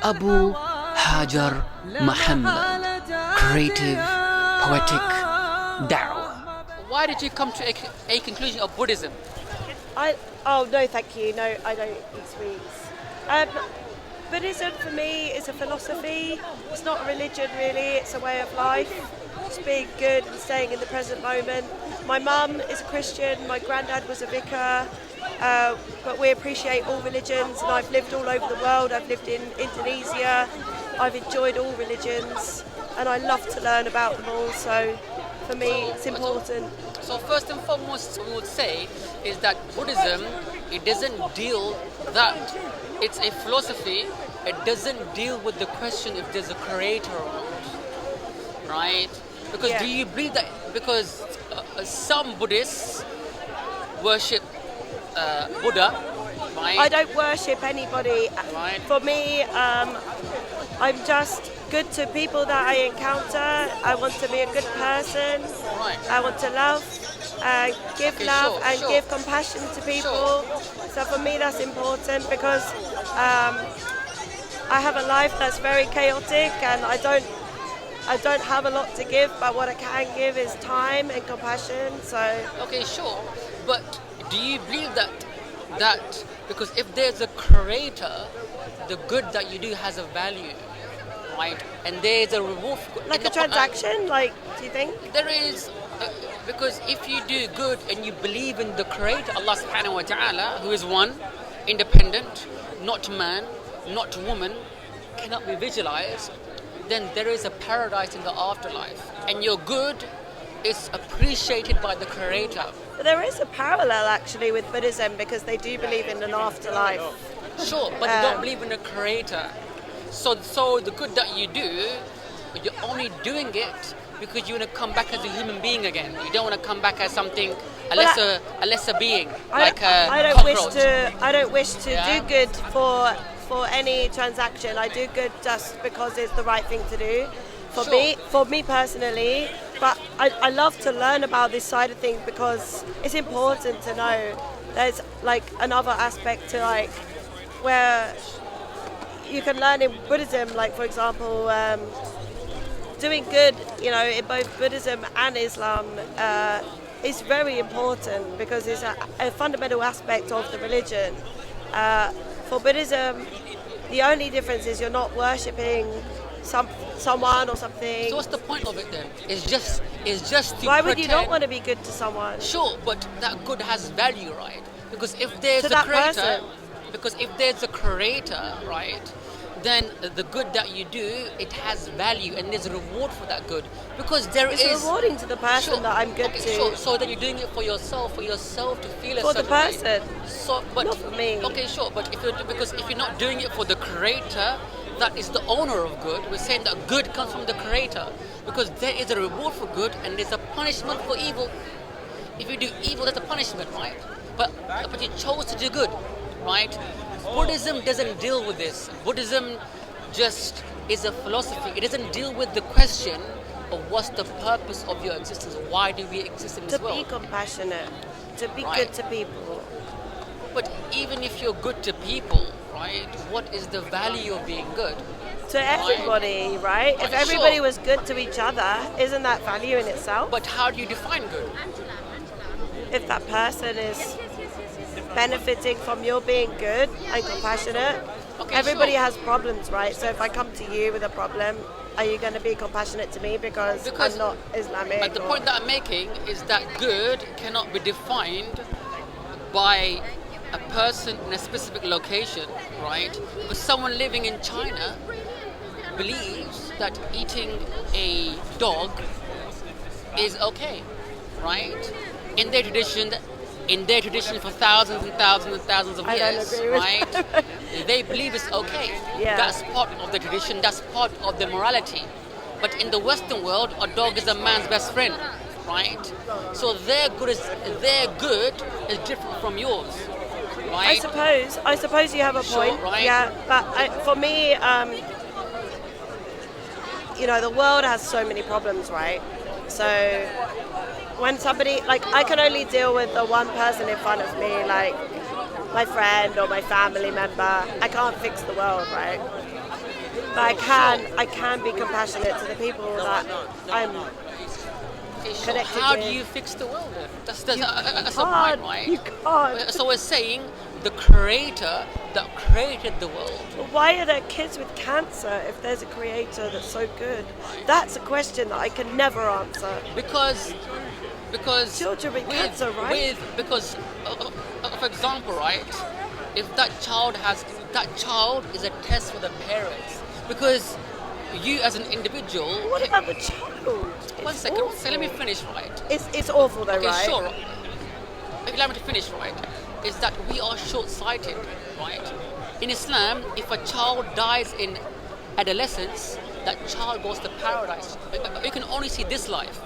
Abu Hajar Muhammad, creative, poetic Dawah. Why did you come to a conclusion of Buddhism? No, thank you. No, I don't eat sweets. Buddhism for me is a philosophy. It's not a religion really, it's a way of life. It's being good and staying in the present moment. My mum is a Christian, my granddad was a vicar, but we appreciate all religions, and I've lived all over the world. I've lived in Indonesia, I've enjoyed all religions, and I love to learn about them all, so for me it's important. So first and foremost, we would say is that Buddhism, it doesn't deal that it's a philosophy. It doesn't deal with the question if there's a creator or not, right? Because do you believe that? Because some Buddhists worship Buddha, right? I don't worship anybody. Right. For me, I'm just good to people that I encounter. I want to be a good person. Right. I want to love, give love and give compassion to people. So for me that's important because I have a life that's very chaotic and I don't have a lot to give, but what I can give is time and compassion. So okay, sure. But do you believe that because if there's a creator, the good that you do has a value, right? And there's a reward for good. Like a transaction, like, do you think? There is, because if you do good and you believe in the creator, Allah subhanahu wa ta'ala, who is one, independent, not man, not woman, cannot be visualized, then there is a paradise in the afterlife. And your good is appreciated by the creator. But there is a parallel actually with Buddhism because they do believe in an afterlife. Sure, but they don't believe in a creator. So the good that you do, you're only doing it because you want to come back as a human being again. You don't want to come back as something, a lesser being, like a cockroach. I don't wish to do good for any transaction. I do good just because it's the right thing to do for me personally. But I love to learn about this side of things because it's important to know. There's like another aspect to like where you can learn in Buddhism, like for example, doing good, in both Buddhism and Islam is very important because it's a fundamental aspect of the religion. For Buddhism, the only difference is you're not worshipping someone or something. So what's the point of it then? It's just to Why would you not want to be good to someone? Sure, but that good has value, right? Because if there's to a that creator, person. because if there's a creator, right, then the good that you do, it has value and there's a reward for that good. Because it's rewarding to the person that I'm good to. Sure. So then you're doing it for yourself to feel for the person. So, but not for me. Okay, sure. But if you're not doing it for the creator, that is the owner of good. We're saying that good comes from the creator because there is a reward for good and there's a punishment for evil. If you do evil, there's a punishment, right? But you chose to do good, right? Buddhism doesn't deal with this. Buddhism just is a philosophy. It doesn't deal with the question of what's the purpose of your existence. Why do we exist in this world? To be compassionate, to be good to people. But even if you're good to people, right, what is the value of being good? To everybody, right? If everybody was good to each other, isn't that value in itself? But how do you define good? If that person is benefiting from your being good and compassionate, everybody has problems, right? So if I come to you with a problem, are you going to be compassionate to me because I'm not Islamic? But the point that I'm making is that good cannot be defined by a person in a specific location, right? Because someone living in China believes that eating a dog is okay, right? In their tradition for thousands and thousands and thousands of years, right? They believe it's okay. Yeah. That's part of the tradition, that's part of the morality. But in the Western world, a dog is a man's best friend, right? So their good is different from yours, right? I suppose you have a point. Sure, right? Yeah, but for me, the world has so many problems, right? So when somebody, like, I can only deal with the one person in front of me, like, my friend or my family member. I can't fix the world, right? But I can be compassionate to the people that I'm connected How with. do you fix the world then? That's the point, right? You can't. So we're saying the creator that created the world. Well, why are there kids with cancer if there's a creator that's so good? That's a question that I can never answer. Because Children with cancer, right? Because for example, right, if that child is a test for the parents, because you as an individual. What about the child? One second, let me finish, right? It's awful though, Okay, right? sure. If you allow me to finish, right, is that we are short-sighted, right? In Islam, if a child dies in adolescence, that child goes to paradise. You can only see this life,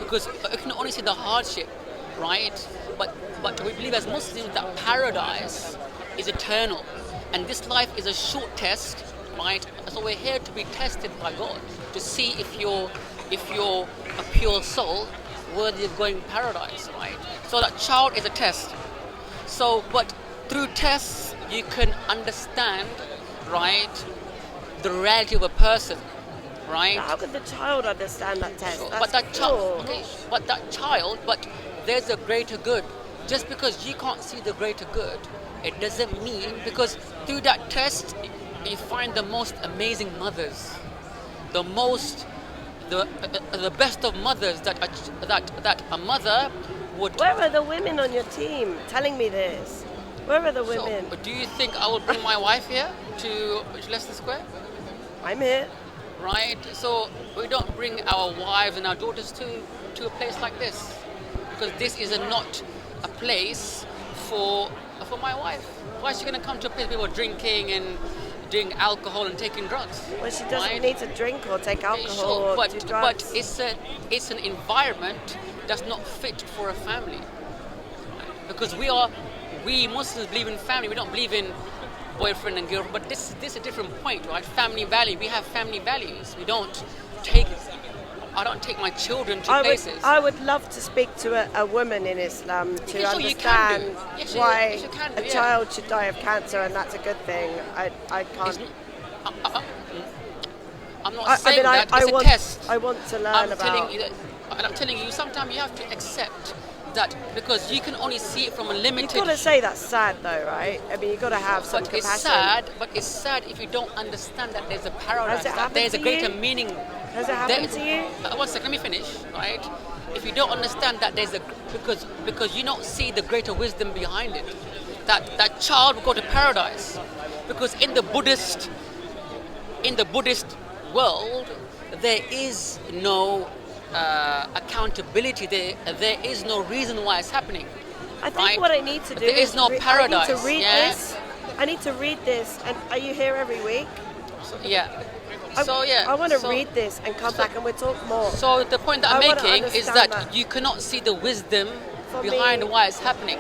because you can only see the hardship, right? But we believe as Muslims that paradise is eternal, and this life is a short test, right? So we're here to be tested by God to see if you're a pure soul worthy of going to paradise, right? So that child is a test. So, but through tests you can understand, right, the reality of a person, right? How could the child understand that test? So, That's but that child, cool. but there's a greater good. Just because you can't see the greater good, it doesn't mean, because through that test you find the most amazing mothers, the best of mothers that a mother would. Where are the women on your team telling me this? Where are the women? So, do you think I will bring my wife here to Leicester Square? I'm here. Right. So we don't bring our wives and our daughters to a place like this, because this is not a place for my wife. Why is she going to come to a place where people are drinking and doing alcohol and taking drugs? Well, she doesn't need to drink or take alcohol Sure, or do drugs. but it's an environment that's not fit for a family. Because we Muslims believe in family. We don't believe in boyfriend and girlfriend. But this is a different point, right? Family value. We have family values. I don't take my children to places. I would love to speak to a woman in Islam to understand why a child should die of cancer, and that's a good thing. I can't. I'm not saying that. It's a test. I want to learn about. I'm telling you, sometimes you have to accept that, because you can only see it from a limited. You've got to say that's sad, though, right? I mean, you've got to have some compassion. But it's sad if you don't understand that there's a paradise, Has it that there's a greater you? Meaning. Has it happened to you? One second, let me finish, right? If you don't understand that there's because you don't see the greater wisdom behind it, that child will go to paradise, because in the Buddhist world, there is no accountability. There is no reason why it's happening. I think what I need to do there is no paradise. I need to read this. I need to read this. And are you here every week? I want to read this and come back and we'll talk more. So the point that I'm making is that you cannot see the wisdom behind why it's happening.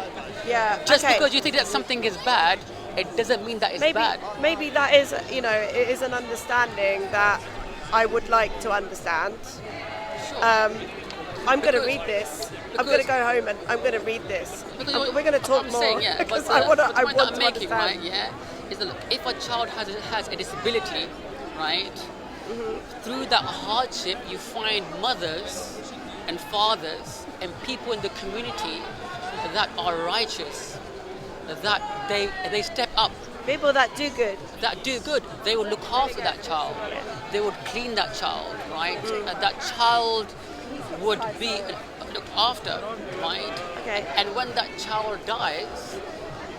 Yeah. Just because you think that something is bad, it doesn't mean that it's bad. Maybe that is, it is an understanding that I would like to understand. Sure. I'm going to read this. I'm going to go home and I'm going to read this. We're going to talk more. Saying, because I want to understand. Right, is that, look, if a child has a disability, right, through that hardship you find mothers and fathers and people in the community that are righteous, that they step up. People that do good. They will look after that child. They would clean that child, right? That child would be looked after, right? Okay. And when that child dies,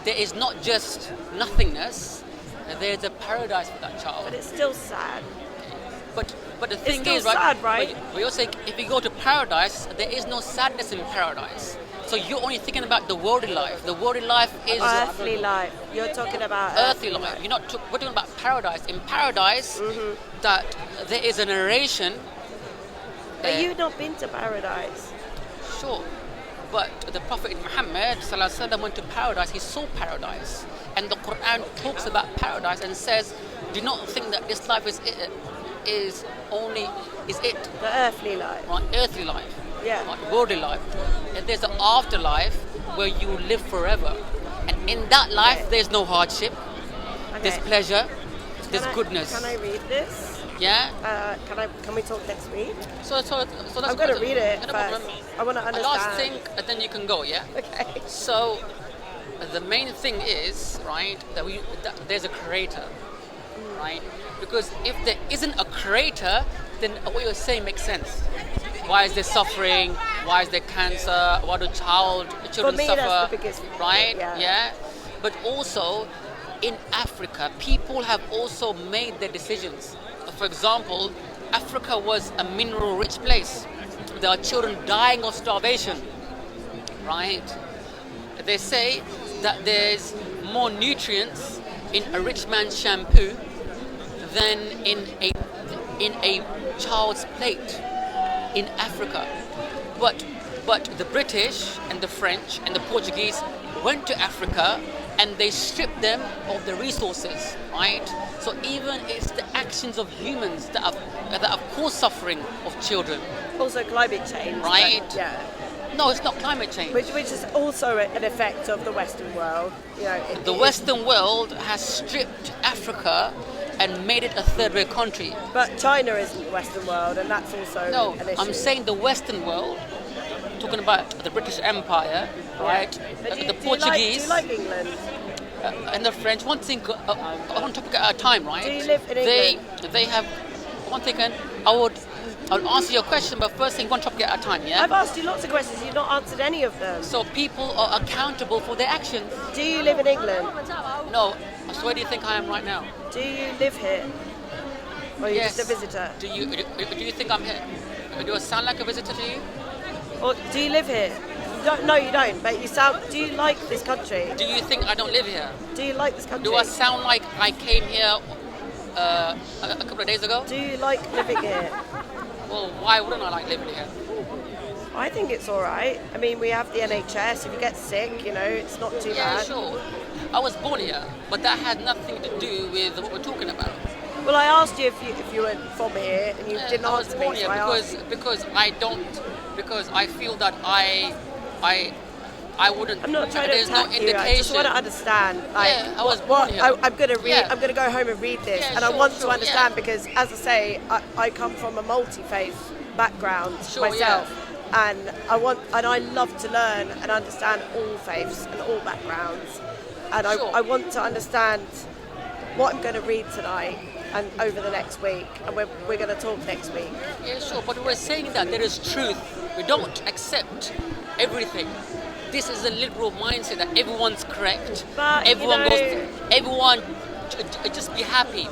there is not just nothingness, there's a paradise for that child. But it's still sad. But the thing is, sad, right? But you're saying if you go to paradise, there is no sadness in paradise. So you're only thinking about the worldly life. The worldly life is earthly life. You're talking about earthly life. We're talking about paradise. In paradise, that there is a narration. But you've not been to paradise. Sure, but the Prophet Muhammad ﷺ went to paradise. He saw paradise, and the Quran talks about paradise and says, "Do not think that this life is it. The earthly life. Right, earthly life. Yeah. Right, worldly life. And there's an afterlife where you live forever. And In that life, Okay. there's no hardship. There's Okay. pleasure. There's Can I- goodness. Can I read this? Yeah. Can we talk next week? So that's I'm going to good. read it No first. problem. I want to A understand. last thing, and then you can go. Yeah. Okay. So the main thing is, right, that there's a creator, right? Because if there isn't a creator, then what you're saying makes sense. Why is there suffering? Why is there cancer? Why do children me, suffer? that's the biggest, right? yeah. But also, in Africa, people have also made their decisions. For example, Africa was a mineral-rich place. There are children dying of starvation, right? They say that there's more nutrients in a rich man's shampoo than in a child's plate in Africa. But the British and the French and the Portuguese went to Africa and they stripped them of the resources, right? So even it's the actions of humans that have caused suffering of children. Also climate change. Right. but, yeah. No, it's not climate change. Which is also an effect of the Western world. You know, The Western world has stripped Africa and made it a third-world country. But China isn't the Western world, and that's also No, an issue. I'm saying the Western world, talking about the British Empire, right? But The Portuguese do you like England? and the French. One thing, one topic at a time, right? Do you live in They have one thing. I'll answer your question, but first thing, one topic at a time. Yeah. I've asked you lots of questions. You've not answered any of them. So people are accountable for their actions. Do you live in England? No. So where do you think I am right now? Do you live here? Or are you Yes. just a visitor? Do you think I'm here? Do I sound like a visitor to you? Or do you live here? No, you don't. But you sound. Do you like this country? Do you think I don't live here? Do you like this country? Do I sound like I came here a couple of days ago? Do you like living here? Well, why wouldn't I like living here? I think it's all right. I mean, we have the NHS. If you get sick, you know, it's not too Yeah, bad. sure. I was born here, but that had nothing to do with what we're talking about. Well, I asked you if you were from here, and you didn't I was answer born me. here So I asked you. because I feel that I wouldn't. I'm not trying to there's no attack you. I indication. just want to understand. Like, Yeah, I was what born here. I'm going to read. Yeah. I'm going to go home and read this, Yeah, and I sure, want to sure, understand yeah. because, as I say, I come from a multi-faith background Sure, myself, and I love to learn and understand all faiths and all backgrounds, and Sure. I want to understand what I'm going to read tonight and over the next week, and we're going to talk next week. Yeah, sure, but we're saying that there is truth. We don't accept everything. This is a liberal mindset that everyone's correct. But, everyone you know- everyone just be happy.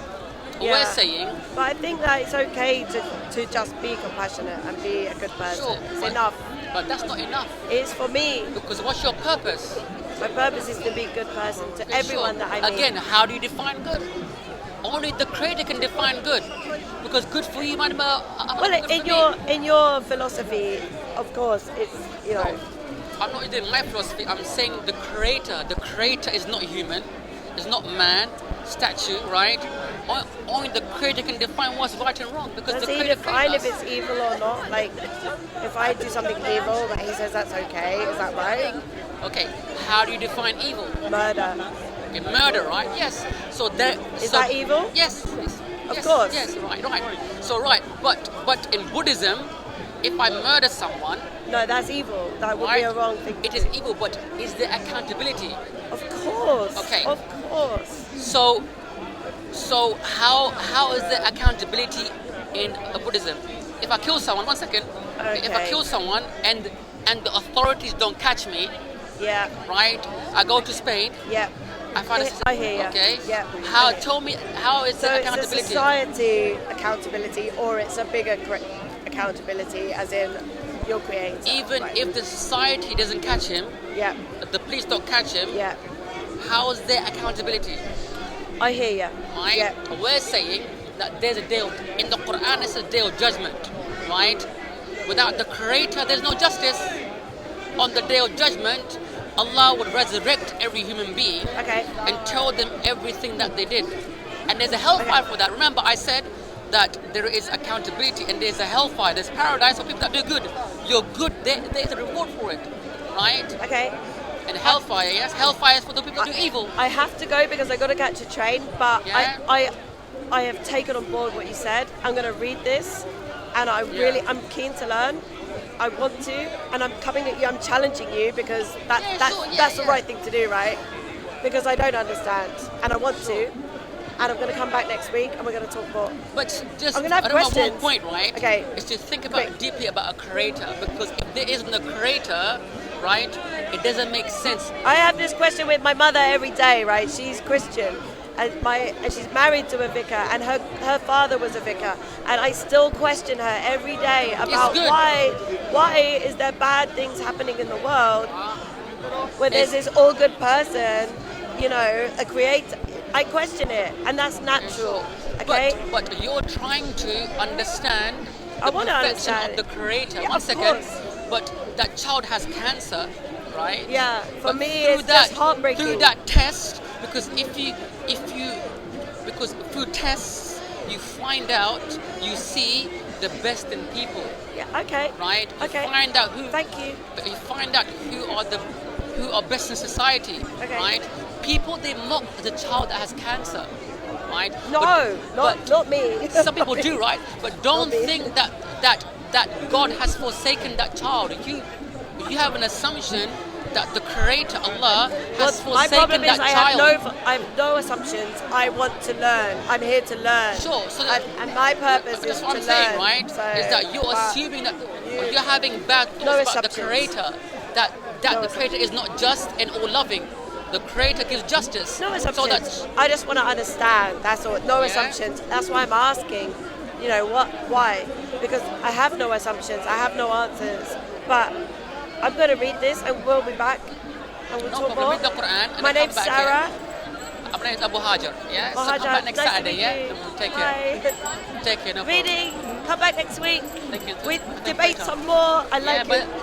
What we're saying, But I think that it's okay to just be compassionate and be a good person. sure, It's but, enough. but that's not enough. It's for me. Because what's your purpose? My purpose is to be a good person to Yeah, everyone sure. that I meet. Again, how do you define good? Only the Creator can define good. Because good for you might be Well, good in for me. your philosophy, of course, it's I'm not doing my philosophy. I'm saying the Creator. The Creator is not human. It's not man, statue, right? Only the Creator can define what's right and wrong. Because does the he Creator define created if us. it's evil or not? Like, if I do something evil, that he says that's okay, is that right? Okay, how do you define evil? Murder. Okay, murder, right? Yes. So there Is that evil? Yes. Of course. Yes, right. So right, but in Buddhism, if I murder someone, No, that's evil. That would right, be a wrong thing. it is evil, but is there accountability? Of course. Okay. Of course. So how is there accountability in Buddhism? If I kill someone, one second. If I Okay. kill someone and the authorities don't catch me, Yeah. right? I go to Spain. Yeah. I find I hear you. Okay. Yeah. How? Okay. Tell me how is So there it's a accountability? society accountability, or it's a bigger accountability, as in your creator. Even Right. if the society doesn't catch him, Yeah. the police don't catch him, Yeah. how is there accountability? I hear you. Right? Yeah. We're saying that there's a day in the Quran. It's a day of judgment, right? Without the Creator, there's no justice. On the day of judgment, Allah would resurrect every human being Okay. and tell them everything that they did. And there's a hellfire for that. Remember, I said that there is accountability and there's a hellfire. There's paradise for people that do good. You're good, there's a reward for it, right? Okay. And hellfire, yes, hellfire is for the people who do evil. I have to go because I got to catch a train, but Yeah. I have taken on board what you said. I'm going to read this, and I'm keen to learn. I want to, and I'm coming at you. I'm challenging you because that's the right thing to do, right? Because I don't understand, and I want to, and I'm going to come back next week, and we're going to talk more. But just I'm gonna have remember questions. one point, right? Okay. Is to think about deeply about a creator, because if there isn't a creator, right, it doesn't make sense. I have this question with my mother every day, right? She's Christian, and she's married to a vicar, and her father was a vicar, and I still question her every day about good. why is there bad things happening in the world when there's this all good person, you know, a creator. I question it, and that's natural. Okay, But you're trying to understand I the wanna perfection understand of the it. creator. Yeah, One of second. course. But that child has cancer, right? Yeah, for But me through it's just heartbreaking. Through that test, because because through tests you find out, you see the best in people, Yeah, okay. right? You Okay. find out who. Thank you. You find out who are best in society, Okay. right? People, they mock the child that has cancer, right? No, But not me. some people do, right? But don't Not me. think that God has forsaken that child. You have an assumption that the Creator, Allah, has My problem forsaken is that I child. have no assumptions. I want to learn. I'm here to learn. Sure. So and my purpose that's is what to I'm learn. saying, right? So, is that you're but assuming that you're having bad thoughts about the assumptions. Creator, that No the Creator is not just and all loving. The Creator gives justice. No So assumptions. that's I just want to understand. That's all. No Yeah. assumptions. That's why I'm asking. You know what? Why? Because I have no assumptions. I have no answers. But I'm going to read this, and we'll be back, and we'll no talk problem. more. Read the Quran. And My then name's come back Sarah. Here. My name's Abu Hajar. Yeah. So Hajar, come back next nice to Saturday. meet Yeah. you. And we'll take care. Bye. Take care. No problem. Reading. Come back next week. Thank you. We Thank you debate for your some more. I like Yeah, but it.